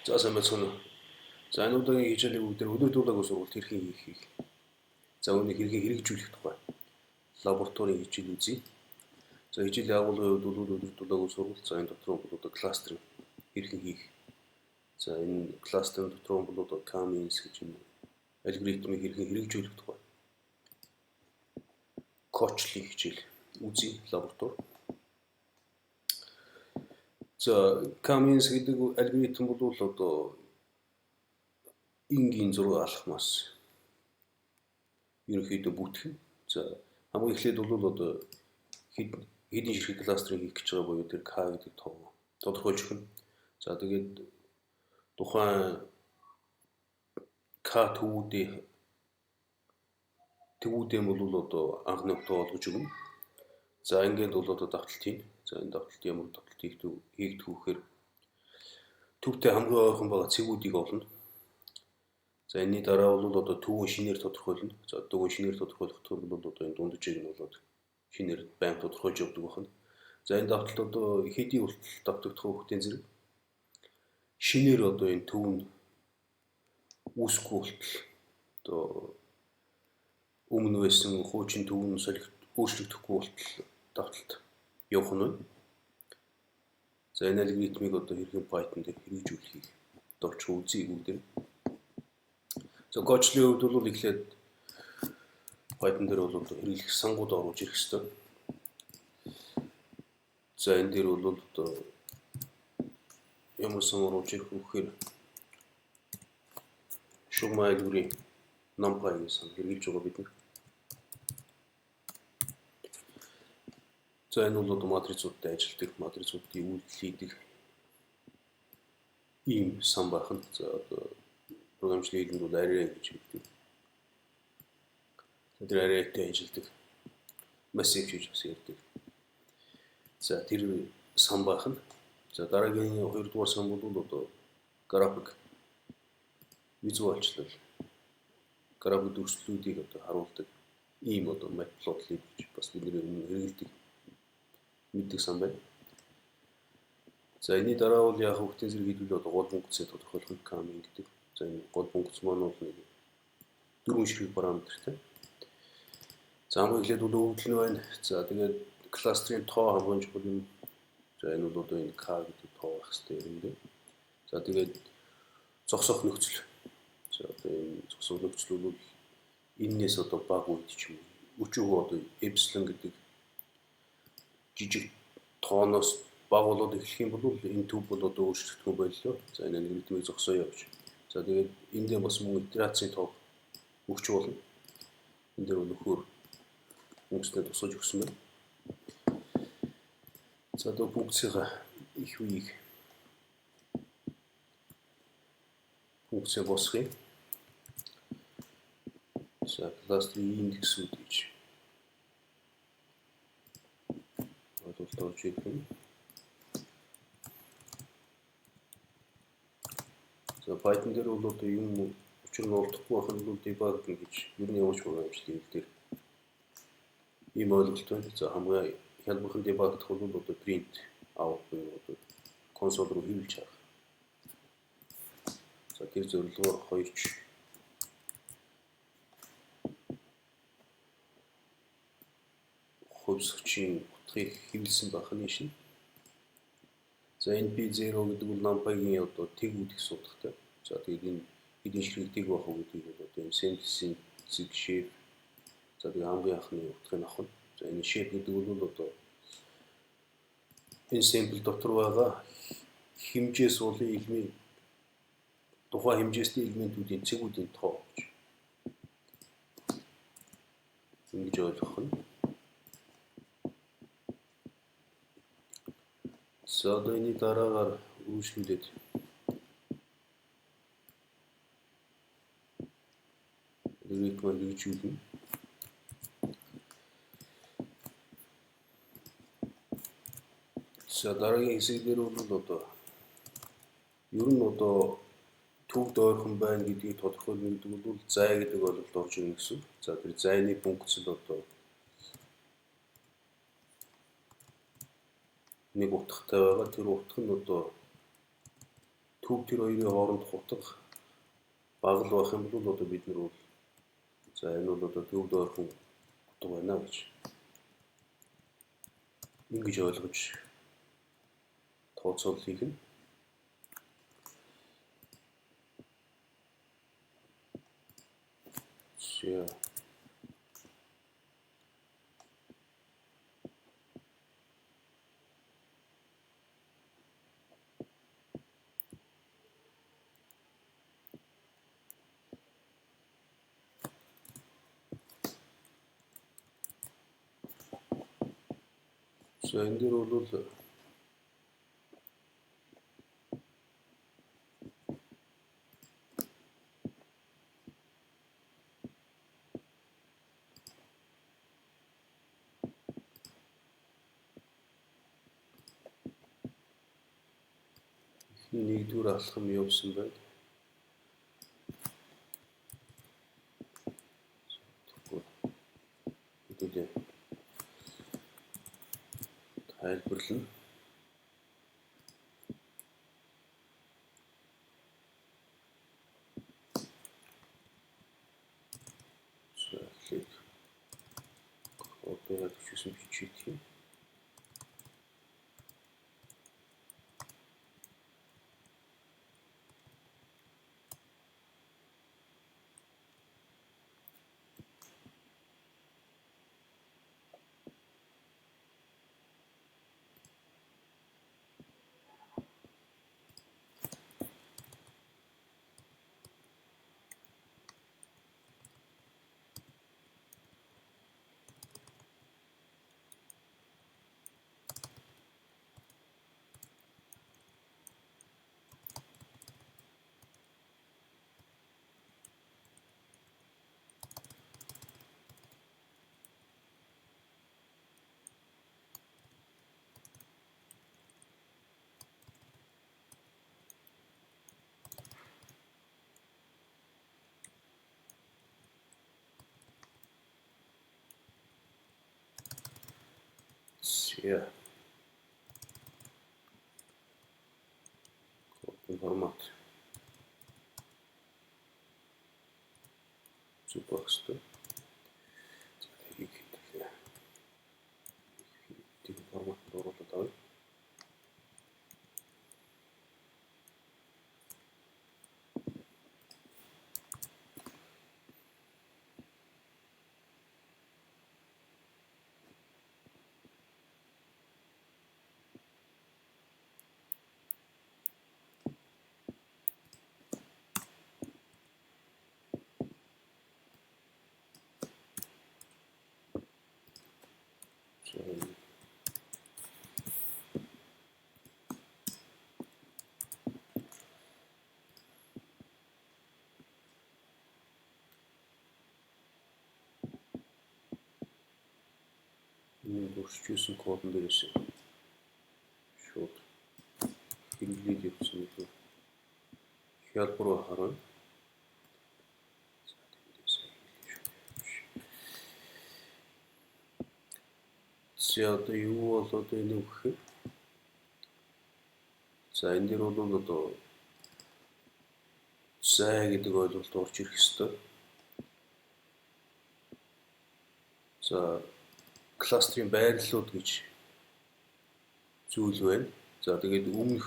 За сайн байна. За энэ удаагийн хичээлийн бүгдээр өндөр дуулаагүй сургалт хэрхэн хийх. За үүнийг хэрхэн хэрэгжүүлэх тухай лабораторийн хичээл үзье. За хичээлийн агуулгын хувьд бол өндөр дуулаагүй сургалт. За энэ дотор бол одоо кластеринг хэрхэн хийх. За энэ кластерын дотор бол одоо Cummins гэж юм алгоритмыг хэрхэн хэрэгжүүлэх тухай кочлын хичээл үзье лаборатори. За Cummins гэдэг алгоритм бол одоо энгийн зураг алхмаас ерөнхийдөө бүтгэн. За хамгийн эхлээд бол одоо хэдийн ширхэг кластерыг хийх гэж байгаа буюу тэр K гэдэг тоо тодорхойлж өгнө. За тэгээд тухайн K төвүүдийн бол одоо анхны тоо олгож өгнө. За ингээд бол одоо давталт хийн. За энэ давталт ямар давталт хийгдэх вэхээр төвтэй хамгийн ойрхон байгаа цэгүүдийг олно. За энэний дараа бол одоо төвөө шинээр тодорхойлно. За төвөө шинээр тодорхойлох төр бол одоо энэ дунджийг нь болоод шинээр байнга тодорхойлж явдаг байна. За энэ давталт одоо хэдийн хүртэл давтагдах хүүхдийн зэрэг шинээр одоо энэ төв нь үүсэхгүй болтол одоо өмнө байсан хуучин төв нь өөрчлөгдөхгүй болтол давталт явах нь. За энэ алгоритмыг одоо хэрхэн Python дээр хэрэгжүүлэхийг дорч үзье бүгдээ. За кочлын хувьд бол эхлээд Python дээр бол одоо хэрэглэх сангууд оруулж ирэх ёстой. За энэ дээр бол одоо ямар сан оруулж ирэх вэ гэхээр шугмаа алгоритм NumPy гэсэн хэрэглэж байгаа бид нар. За энэ бол одоо матрицуудтай ажилладаг, матрицуудын үйлдэл хийдэг ийм сан бахан. За одоо програмчлалын хэлэнд бол array гэж хэлдэг. Тэр arrayтэй ажилладаг massive гэж бас ярьдаг. За тэр сан бахан. За дараагийн 2 дугаар сан бол одоо график визуалчлал график дүрслэлүүдийг одоо харуулдаг ийм одоо matplotlib гэж бас бид хэрэглэдэг мэддэг сан байна. За энэний дараа бол яг хүүхдийн зэрэг хэлбэл одоо гол функцээ тодорхойлох нь Cummins гэдэг. За энэ гол функц маань бол нэг 4 ширхэг параметртай. За хамгийн эхлээд бол өвдөл нь байна. За тэгээд кластерын тоо хамгийн чухал юм. За энэ бол одоо энэ K гэдэг тоо байх хэрэгтэй юм дээ. За тэгээд зогсоох нөхцөл. За одоо энэ зогсоох нөхцөл бол энээс одоо бага үед ч юм уу. Өчигөө одоо epsilon гэдэг жижиг тооноос бага болоод эхлэх юм бол энэ төв бол одоо өөрчлөгдөх боллоо. За энэ алгоритмыг зогсооё гэж. За тэгээд эндээ бас мөн итерацийн тоо өгч болно. Энд дээр нөхөр функцтэй тусгаж өгсөн байна. За одоо функцийнхаа их үеийг функцээ босгоё. За кластерын индексүүд гэж бодлоо орж ирэх юм. За Python дээр бол одоо юм учир нь олдохгүй байх нь бол debugging гэж ер нь явуулж програмчлалын хэл дээр ийм ойлголт байна. За хамгийн хялбархан дебагдах бол одоо print out буюу одоо консоль руу хөвлөж харах. За тэр зорилгоор хоёрч хувьсгчийн утгыг хэвлэсэн байх нь шин. За NP0 гэдэг бол NumPy-гийн одоо тэг үүдэх судалтай. За тэгээд энэ хэдийн ширхэг тэг байх уу гэдгийг бол одоо энэ sense-ийн zig shape. За тэгээд хамгийн анхны утгыг авах. За энэ shape гэдэг бол одоо энэ sample дотор байгаа хэмжээс уулын элемент тухайн хэмжээсний элементүүдийн цэгүүдийн тоо гэж ингэж ойлгох нь. За одоо энэ дараагаар үргэлжлүүлээд алгоритмаар хэрэгжүүлнэ. За дараагийн хэсгээр бол одоо ер нь одоо төвд ойрхон байна гэдгийг тодорхойлно гэдэг бол зай гэдэг ойлголт орж ирнэ гэсэн. За тэр зайны функц л одоо нэг утгатай байгаа. Тэр утга нь одоо төв тэр хоёрын хооронд хутга бага л байх юм бол одоо бид нар бол за энэ бол одоо төвд ойрхон хутга байна гэж ингэж ойлгож тооцоол хийх нь. За энэ дээр бол эхний нэгдүгээр алхам явуулсан байна. Хэдүүлээ тайлбарлана. Одоо яг хүссэн бичиж юм. Ja. Формат. Зүгээрстэй. Тийм формат оруулаад авъя. Дурсчилсан кодон дээрээс шууд хэрэглээд явуулсан гэдэг хялбар хараа. За одоо юу болоод байна вэ гэхээр за энэ дээр бол одоо зай гэдэг ойлголт орж ирэх ёстой. За кластерын байрлалууд гэж зүйл байна. За тэгээд өмнөх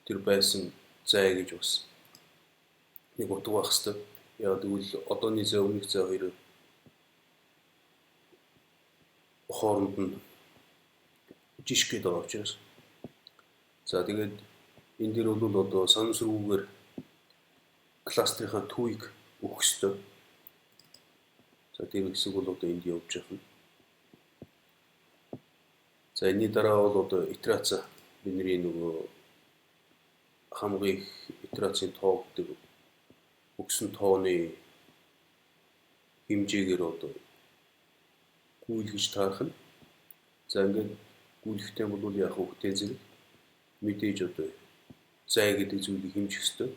тэр байсан зай гэж бас нэг утга байх ёстой. Яг тэгвэл одооны зай өмнөх зай хоёр хооронд нь жишг гэдэг байгаа учраас. За тэгээд энэ дээр бол одоо санамсаргүйгээр кластерынхаа төвийг өгөх ёстой. За тэр хэсэг бол одоо энд явж байгаа юм. За энэний дараа бол одоо итерац бидний нөгөө хамгийн их итерацийн тоо гэдэг өгсөн тооны хэмжээгээр одоо гүйлгэж таарах нь. За ингээд гүйлгэхдээ бол яг хөвгтэй зэрэг мэдээж одоо зай гэдэг зүйлийг хэмжих ёстой.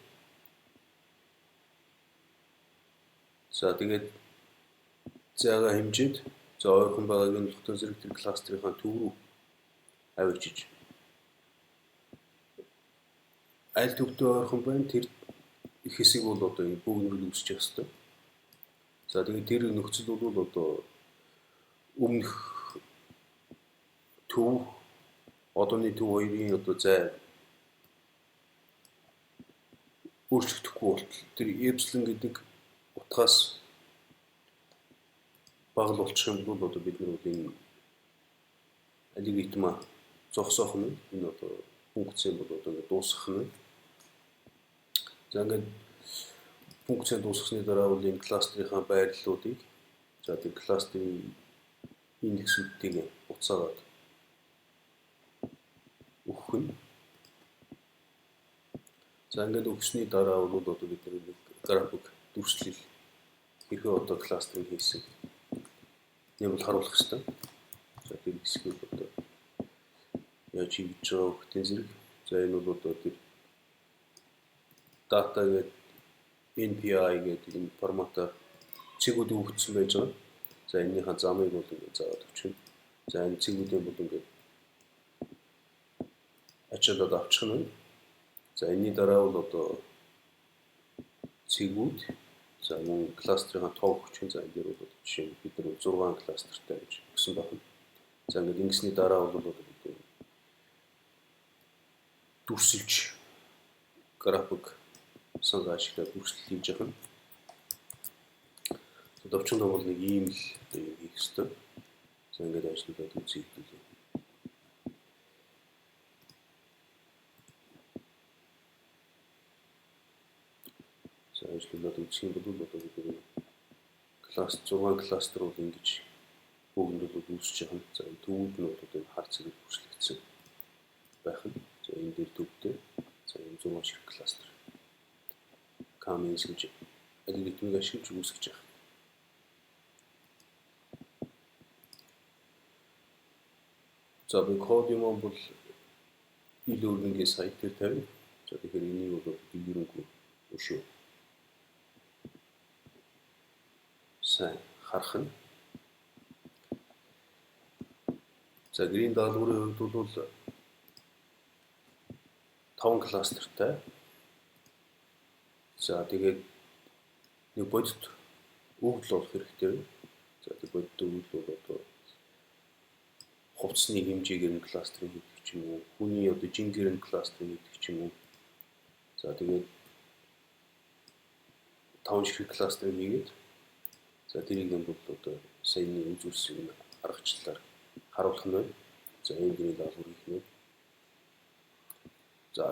За тэгээд зайгаа хэмжээд за ойрхон байгааг нь хөвгтэй зэрэг тэр кластерынхаа төв рүү авчиж аль төвдөө ойрхон байна. Тэр хэсэг бол одоо бөөгнөрөл үүсчих хэвээр. За тэгээд тэр нөхцөл бол одоо өмнөх төв одооны төв хоёрын одоо зай өөрчлөгдөхгүй болтол тэр эпсилон гэдэг утгаас бага л болчих юм бол одоо бид нар энэ алгоритма зогсоох нь энэ одоо функц бол одоо ингэ дуусгах нь. За ингээд функц дуусгасны дараа бол энэ кластерынхаа байрлалуудыг за тэр кластерын индексүүдийг буцаагаад өгөх нь. За ингээд өгсөний дараа бол одоо бид нар график дүрслэл хэрхэн одоо кластерыг хийсэн юм бол харуулах хэрэгтэй. За тэр хэсгийг одоо яаж хийж байгаа хөтэн зэрэг. За энэ бол одоо тэр data гэдэг NPI гэдэг энэ форматаар цэгүүд өгөгдсөн байж байгаа. За энэнийхээ замыг бол ингээд заагаад өчгөн. За энэ цэгүүдийн бол ингээд ачаалаад авчих нь. За энэний дараа бол одоо цэгүүд за мөн кластерын тоог хүчин за энэ дээр бол жишээ нь бид нар 6 кластертай гэж өгсөн байна. За ингээд ингэсний дараа бол одоо бид дүрсэлж график санал ашиглаад дүрслэл хийж явах нь. Товчондоо бол нэг ийм л хийх ёстой. За ингээд ажиллаад үзүүлээ. За ажиллаад үзэх юм бол одоо бид класс 6 кластер бол ингэж бүгд бол үүсэж байгаа. За төвүүд нь бол одоо хар цэгээр бүрслэгдсэн байх нь. За энэ дээр төвдөө за энэ 6 шиг кластер Cummins гэж алгоритмыг ашиглаж үүсгэж байгаа. За би код юм бол илүү өргөнгийн сайт дээр тавина. За тэгэхээр энийг бол дэлгэрэнгүй өшөө сайн харах нь. За гэрийн даалгаврын хувьд бол 5 кластертай. За тэгээд нэг бодит өгдөл болох хэрэгтэй. За тэгээд бодит өгдөл бол одоо хувцсны хэмжээгээр нь кластерыг хийдэг ч юм уу, хүний одоо жингээр нь кластерыг хийдэг ч юм уу. За тэгээд 5 ширхэг кластерыг хийгээд за тэрийг нь бол одоо саяны үзүүлсэн аргачлалаар харуулах нь байна. За энэ гэрийн даалгавар хийх нь. За